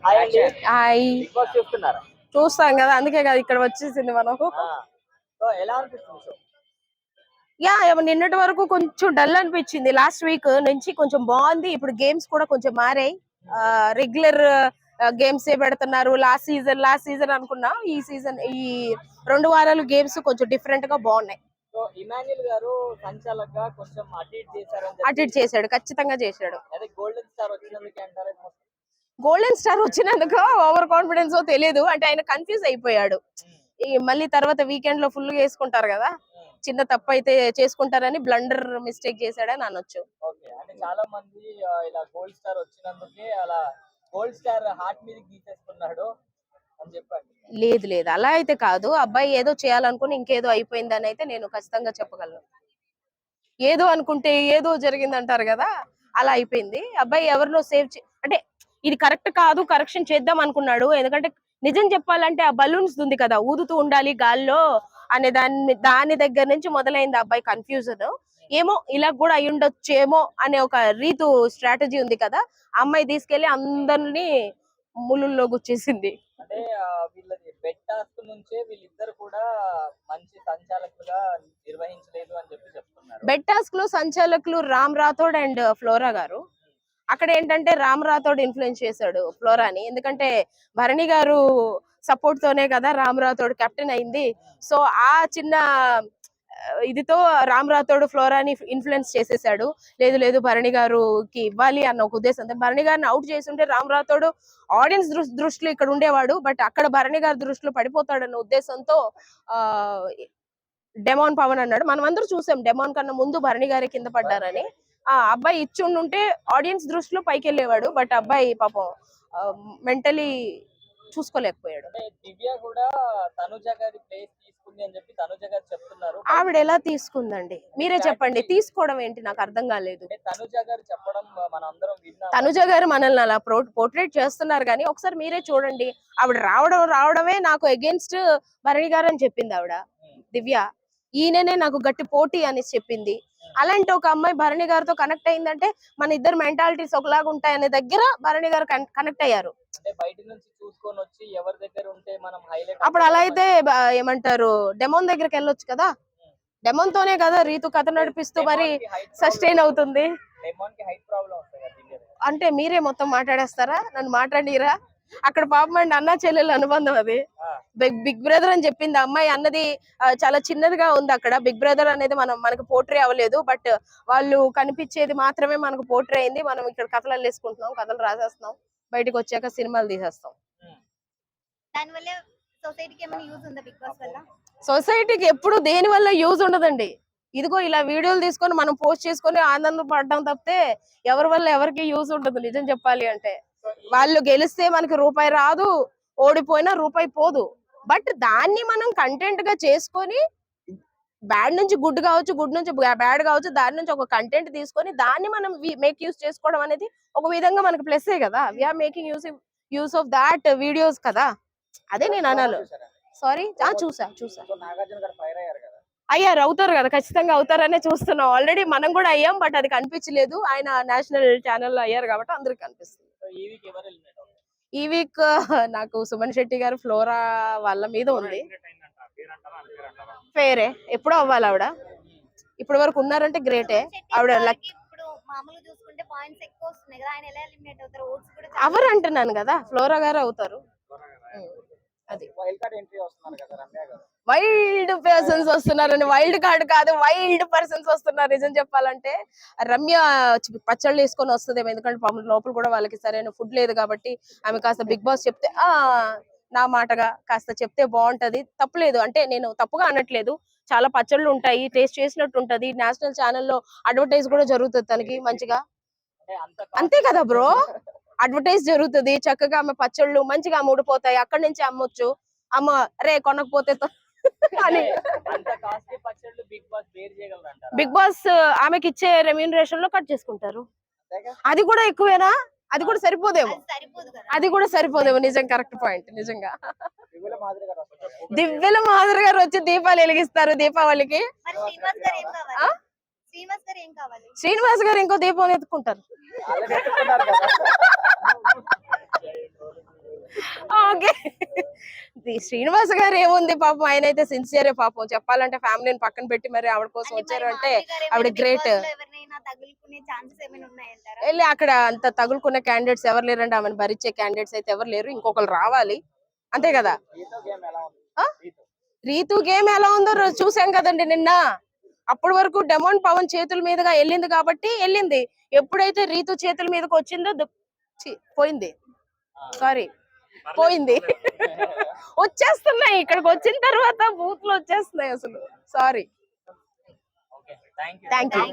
Hi big boss చూస్తున్నారా? చూస్తాం కదా, అందుకే కదా ఇక్కడ వచ్చేసింది మనకు. సో ఎలా అనిపిస్తుంది షో? నిన్నటి వరకు కొంచెం డల్ అనిపించింది. లాస్ట్ వీక్ నుంచి కొంచెం బాగుంది. ఇప్పుడు గేమ్స్ కూడా కొంచెం మారాయి. రెగ్యులర్ గేమ్స్ ఏ పెడుతున్నారు. లాస్ట్ సీజన్ అనుకున్నా, ఈ సీజన్ ఈ 2 వారాలు గేమ్స్ కొంచెం డిఫరెంట్ గా బాగున్నాయి. సో ఇమాన్యుల్ గారు సంచాలకుగా కొంచెం అటు ఇటు చేశాడు, ఖచ్చితంగా చేశాడు. అదే గోల్డెన్ స్టార్ వచ్చినందుకే అంటారా? గోల్డెన్ స్టార్ వచ్చినందుకు ఓవర్ కాన్ఫిడెన్స్ తెలియదు, అంటే ఆయన కన్ఫ్యూజ్ అయిపోయాడు. ఈ మళ్ళీ తర్వాత వీకెండ్ లో ఫుల్ వేసుకుంటారు కదా, చిన్న తప్పు అయితే చేసుకుంటారని బ్లండర్ మిస్టేక్ చేశాడని అనొచ్చు. చాలా మంది ఇలా గోల్డ్ స్టార్ వచ్చినందుకే అలా గోల్డ్ స్టార్ హార్ట్ మీద గీసేసుకున్నాడు అని చెప్పండి. లేదు అలా అయితే కాదు. అబ్బాయి ఏదో చేయాలనుకుని ఇంకేదో అయిపోయిందని అయితే నేను ఖచ్చితంగా చెప్పగలను. ఏదో అనుకుంటే ఏదో జరిగింది అంటారు కదా, అలా అయిపోయింది. అబ్బాయి ఎవరినో అంటే ఇది కరెక్ట్ కాదు, కరెక్షన్ చేద్దాం అనుకున్నాడు. ఎందుకంటే నిజం చెప్పాలంటే ఆ బలూన్స్ ఉంది కదా, ఊదుతూ ఉండాలి గాల్లో అనే దాని దగ్గర నుంచి మొదలైంది అబ్బాయి కన్ఫ్యూజన్. ఏమో ఇలా కూడా అయి ఉండొచ్చేమో అనే ఒక స్ట్రాటజీ ఉంది కదా, అమ్మాయి తీసుకెళ్లి అందరినీ ములుల్లో గుచ్చేసింది. అంటే వీళ్ళది బెట్ టాస్క్ నుంచే వీళ్ళిద్దరు కూడా మంచి సంచాలకులుగా నిర్వహించలేదు అని చెప్తున్నారు. బెట్ టాస్క్ లో సంచాలకులు రామ్ రాథోడ్ అండ్ ఫ్లోరా గారు. అక్కడ ఏంటంటే రామ్ రాథోడ్ ఇన్ఫ్లుయెన్స్ చేశాడు ఫ్లోరాని. ఎందుకంటే భరణి గారు సపోర్ట్ తోనే కదా రామ్ రాథోడ్ కెప్టెన్ అయింది. సో ఆ చిన్న ఇదితో రామ్ రాథోడ్ ఫ్లోరాని ఇన్ఫ్లుయెన్స్ చేసేసాడు. లేదు భరణి గారికి ఇవ్వాలి అన్న ఒక ఉద్దేశంతో భరణి గారిని అవుట్ చేసి ఉంటే రామ్ రాథోడ్ ఆడియన్స్ దృష్టిలో ఇక్కడ ఉండేవాడు. బట్ అక్కడ భరణి గారి దృష్టిలో పడిపోతాడన్న ఉద్దేశంతో డెమాన్ పవన్ అన్నాడు. మనం అందరూ చూసాం డెమాన్ కన్నా ముందు భరణి గారి కింద పడ్డారని. అబ్బాయి ఇచ్చి ఉంటే ఆడియన్స్ దృష్టిలో పైకి వెళ్ళేవాడు. బట్ అబ్బాయి పాపం మెంటలీ చూసుకోలేకపోయాడు. దివ్య కూడా తనుజ గారి ప్లేస్ తీసుకుంది అని చెప్పి తనుజ గారు చెప్తున్నారు. ఆవిడ ఎలా తీసుకుందండి, మీరే చెప్పండి. తీసుకోవడం ఏంటి నాకు అర్థం కాలేదు. తనుజ గారు చెప్పడం మనందరం విన్నాం. తనుజ గారు మనల్ని అలా పోర్ట్రేట్ చేస్తున్నారు కానీ ఒకసారి మీరే చూడండి. ఆవిడ రావడమే నాకు అగేన్స్ట్ భరణి గారు అని చెప్పింది ఆవిడ. దివ్య ఈయననే నాకు గట్టి పోటీ అని చెప్పింది. అలాంటి ఒక అమ్మాయి భరణి గారితో కనెక్ట్ అయిందంటే మన ఇద్దరు మెంటాలిటీస్ ఒకలాగా ఉంటాయనే దగ్గర భరణి గారు కనెక్ట్ అయ్యారు. అప్పుడు అలా అయితే ఏమంటారు, డెమోన్ దగ్గరికి వెళ్ళొచ్చు కదా. డెమోన్ తోనే కదా రీతు కథ నడిపిస్తూ మరి సస్టైన్ అవుతుంది. అంటే మీరే మొత్తం మాట్లాడేస్తారా, నన్ను మాట్లాడిరా? అక్కడ పాపం అండి అన్న చెల్లెల అనుబంధం అది. బిగ్ బ్రదర్ అని చెప్పింది అమ్మాయి. అన్నది చాలా చిన్నదిగా ఉంది అక్కడ. బిగ్ బ్రదర్ అనేది మనకు పోర్ట్రే అవ్వలేదు. బట్ వాళ్ళు కనిపించేది మాత్రమే మనకు పోర్ట్రే అయింది. మనం ఇక్కడ కథలు అల్లేసుకుంటున్నాం, కథలు రాసేస్తున్నాం, బయటకు వచ్చాక సినిమాలు తీసేస్తాం. సొసైటీకి ఎప్పుడు దేని వల్ల యూజ్ ఉండదండి. ఇదిగో ఇలా వీడియోలు తీసుకొని మనం పోస్ట్ చేసుకొని ఆనందం పడడం తప్పితే ఎవరి వల్ల ఎవరికి యూజ్ ఉండదు. నిజం చెప్పాలి అంటే వాళ్ళు గెలిస్తే మనకి రూపాయి రాదు, ఓడిపోయినా రూపాయి పోదు. బట్ దాన్ని మనం కంటెంట్ గా చేసుకొని బ్యాడ్ నుంచి గుడ్ కావచ్చు, గుడ్ నుంచి బ్యాడ్ కావచ్చు, దాని నుంచి ఒక కంటెంట్ తీసుకొని దాన్ని మనం మేక్ యూస్ చేసుకోవడం అనేది ఒక విధంగా మనకి ప్లస్సే కదా. We're making use of that videos కదా. అదే నేను అనాలి. సారీ, చూసా అయ్యారు, అవుతారు కదా, ఖచ్చితంగా అవుతారనే చూస్తున్నాం. ఆల్రెడీ మనం కూడా అయ్యాం, బట్ అది కనిపించలేదు. ఆయన నేషనల్ ఛానల్ అయ్యారు కాబట్టి అందరికి కనిపిస్తుంది. ఈ వీక్ నాకు సుమన్ శెట్టి గారు ఫ్లోరా వాళ్ళ మీద ఉంది. ఫేరే, ఎప్పుడో అవ్వాలి ఆవిడ. ఇప్పటి వరకు ఉన్నారంటే గ్రేటే. ఆవిడ ఎవరు అంటున్నాను కదా, ఫ్లోరా గారు అవుతారు. అది వైల్డ్ పర్సన్స్ వస్తున్నారని, వైల్డ్ కార్డ్ కాదు వైల్డ్ పర్సన్స్ వస్తున్నారు. నిజం చెప్పాలంటే రమ్య పచ్చళ్ళు వేసుకొని వస్తుందేమో, ఎందుకంటే లోపల కూడా వాళ్ళకి సరైన ఫుడ్ లేదు కాబట్టి ఆమె కాస్త బిగ్ బాస్ చెప్తే నా మాటగా కాస్త చెప్తే బాగుంటది. తప్పులేదు అంటే నేను తప్పుగా అనట్లేదు. చాలా పచ్చళ్ళు ఉంటాయి, టేస్ట్ చేసినట్టు ఉంటది. నేషనల్ ఛానల్లో అడ్వర్టైజ్ కూడా జరుగుతుంది తనకి మంచిగా. అంతే కదా బ్రో, అడ్వర్టైజ్ జరుగుతుంది చక్కగా. ఆమె పచ్చళ్ళు మంచిగా అమ్ముడిపోతాయి, అక్కడి నుంచి అమ్మొచ్చు. అమ్మ రే కొనకపోతే బిగ్ బాస్ ఆమెకి ఇచ్చే రెమ్యూనరేషన్ లో కట్ చేసుకుంటారు. అది కూడా ఎక్కువేనా? అది కూడా సరిపోదేమో, అది కూడా సరిపోదేమో. నిజం, కరెక్ట్ పాయింట్. నిజంగా దివ్యల మాధురి గారు వచ్చి దీపాలు వెలిగిస్తారు దీపావళికి. శ్రీనివాస్ గారు ఇంకో దీపం ఎత్తుకుంటారు. ఓకే. శ్రీనివాస్ గారు ఏముంది పాపం, ఆయన అయితే సిన్సియరే పాపం. చెప్పాలంటే ఫ్యామిలీని పక్కన పెట్టి మరి ఆవిడ కోసం వచ్చారు అంటే ఆవిడ గ్రేట్. తగులుకునే ఛాన్సెస్ ఏమైనా ఉన్నాయంటారా? వెళ్ళి అక్కడ అంత తగులుకునే క్యాండిడేట్స్ ఎవరు లేరండి, ఆమెను భరించే క్యాండిడేట్స్ అయితే ఎవరు లేరు. ఇంకొకరు రావాలి అంతే కదా. రీతు గేమ్ ఎలా ఉంది? ఆ? రీతు రీతు గేమ్ ఎలా ఉందో చూసాం కదండి నిన్న. అప్పటి వరకు డెమోన్ పవన్ చేతుల మీదుగా వెళ్ళింది కాబట్టి వెళ్ళింది. ఎప్పుడైతే రీతు చేతుల మీదకి వచ్చిందో పోయింది. సారీ, పోయింది. వచ్చేస్తున్నాయి ఇక్కడికి వచ్చిన తర్వాత బూత్ లో వచ్చేస్తున్నాయి అసలు. Sorry. Okay, thank you. Thank you.